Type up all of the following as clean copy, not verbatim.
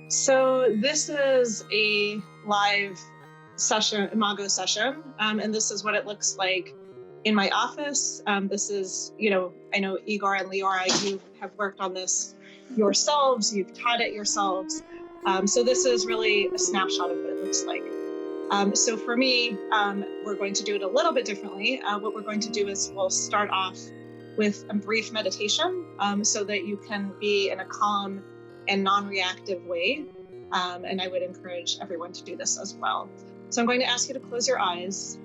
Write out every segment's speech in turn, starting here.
So this is a live session, imago session, and this is what it looks like in my office. This is, I know Igor and Leora, you have worked on this yourselves, you've taught it yourselves. So this is really a snapshot of what it looks like. So for me, we're going to do it a little bit differently. What we're going to do is we'll start off with a brief meditation so that you can be in a calm and non-reactive way. And I would encourage everyone to do this as well. So I'm going to ask you to close your eyes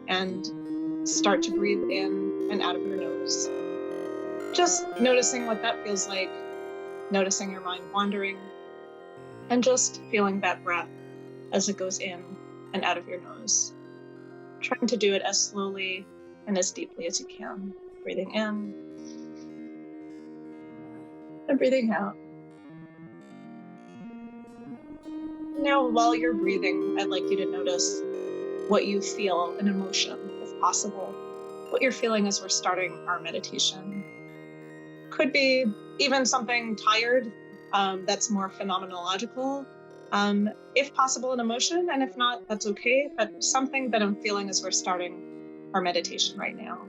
and start to breathe in and out of your nose. Just noticing what that feels like, noticing your mind wandering, and just feeling that breath as it goes in and out of your nose. Trying to do it as slowly and as deeply as you can. Breathing in and breathing out. Now, while you're breathing, I'd like you to notice what you feel, an emotion, if possible. What you're feeling as we're starting our meditation. Could be even something tired, that's more phenomenological. If possible, an emotion, and if not, that's okay, but something that I'm feeling as we're starting our meditation right now.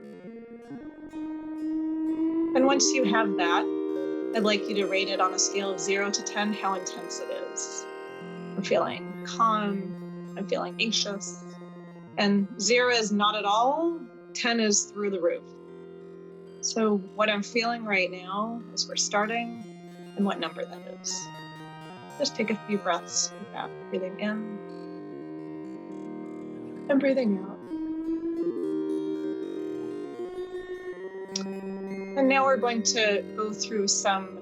And once you have that, I'd like you to rate it on a scale of 0 to 10, how intense it is. I'm feeling calm, I'm feeling anxious, and 0 is not at all, 10 is through the roof. So what I'm feeling right now as we're starting, and what number that is. Just take a few breaths with that, breathing in and breathing out. And now we're going to go through some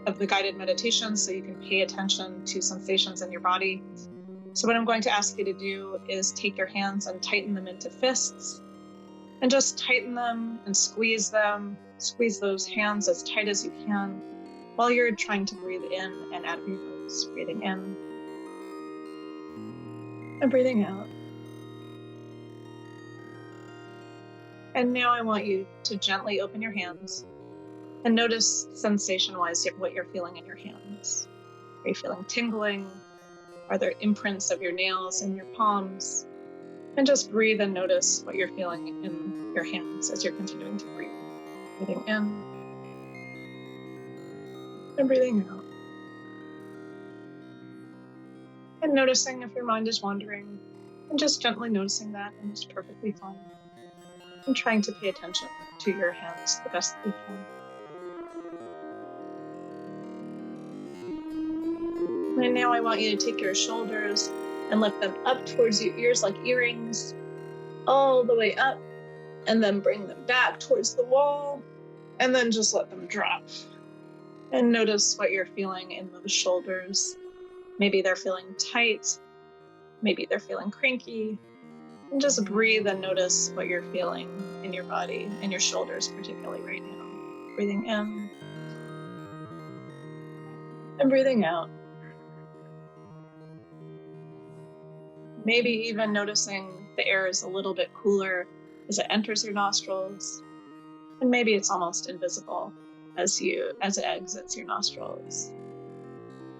of the guided meditations so you can pay attention to sensations in your body. So what I'm going to ask you to do is take your hands and tighten them into fists, and just tighten them and squeeze them. Squeeze those hands as tight as you can while you're trying to breathe in and out of your nose. Breathing in and breathing out. And now I want you to gently open your hands and notice sensation-wise what you're feeling in your hands. Are you feeling tingling? Are there imprints of your nails in your palms? And just breathe and notice what you're feeling in your hands as you're continuing to breathe. Breathing in and breathing out. And noticing if your mind is wandering, and just gently noticing that, and it's perfectly fine. And trying to pay attention to your hands the best that you can. And now I want you to take your shoulders and lift them up towards your ears like earrings, all the way up, and then bring them back towards the wall, and then just let them drop. And notice what you're feeling in those shoulders. Maybe they're feeling tight, maybe they're feeling cranky, and just breathe and notice what you're feeling in your body, in your shoulders particularly right now. Breathing in and breathing out. Maybe even noticing the air is a little bit cooler as it enters your nostrils, and maybe it's almost invisible as it exits your nostrils.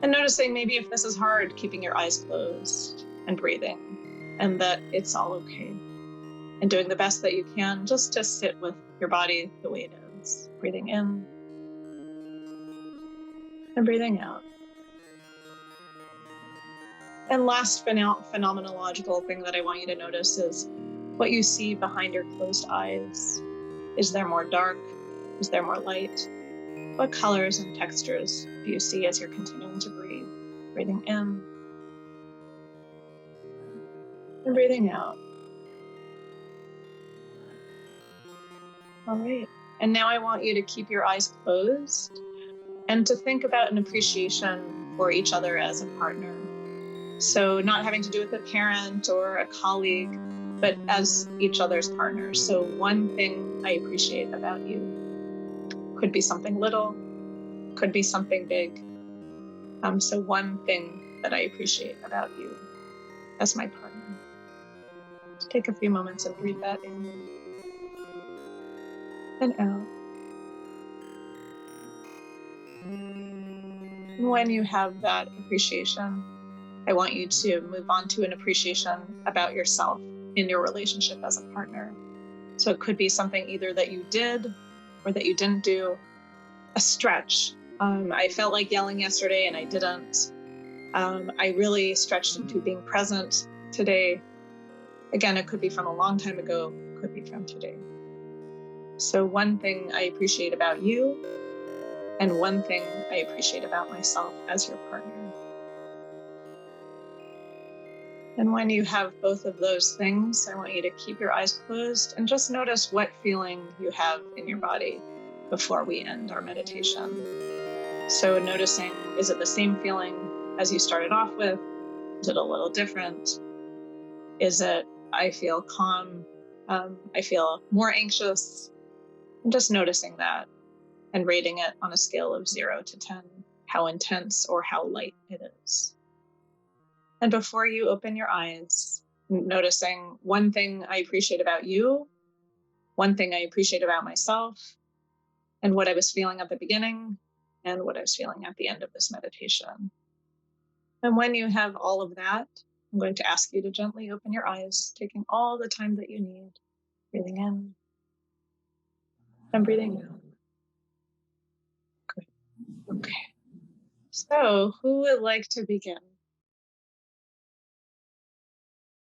And noticing maybe if this is hard, keeping your eyes closed and breathing, and that it's all okay. And doing the best that you can just to sit with your body the way it is. Breathing in and breathing out. And last phenomenological thing that I want you to notice is what you see behind your closed eyes. Is there more dark? Is there more light? What colors and textures do you see as you're continuing to breathe? Breathing in and breathing out. All right. And now I want you to keep your eyes closed and to think about an appreciation for each other as a partner. So not having to do with a parent or a colleague, but as each other's partners. So one thing I appreciate about you could be something little, could be something big. So one thing that I appreciate about you as my partner. Just take a few moments and breathe that in and out. When you have that appreciation, I want you to move on to an appreciation about yourself in your relationship as a partner. So it could be something either that you did or that you didn't do, a stretch. I felt like yelling yesterday and I didn't. I really stretched into being present today. Again, it could be from a long time ago, could be from today. So one thing I appreciate about you and one thing I appreciate about myself as your partner. And when you have both of those things, I want you to keep your eyes closed and just notice what feeling you have in your body before we end our meditation. So noticing, is it the same feeling as you started off with? Is it a little different? Is it, I feel calm? I feel more anxious? And just noticing that and rating it on a scale of 0 to 10, how intense or how light it is. And before you open your eyes, noticing one thing I appreciate about you, one thing I appreciate about myself, and what I was feeling at the beginning, and what I was feeling at the end of this meditation. And when you have all of that, I'm going to ask you to gently open your eyes, taking all the time that you need, breathing in and breathing out. Good. Okay. So who would like to begin?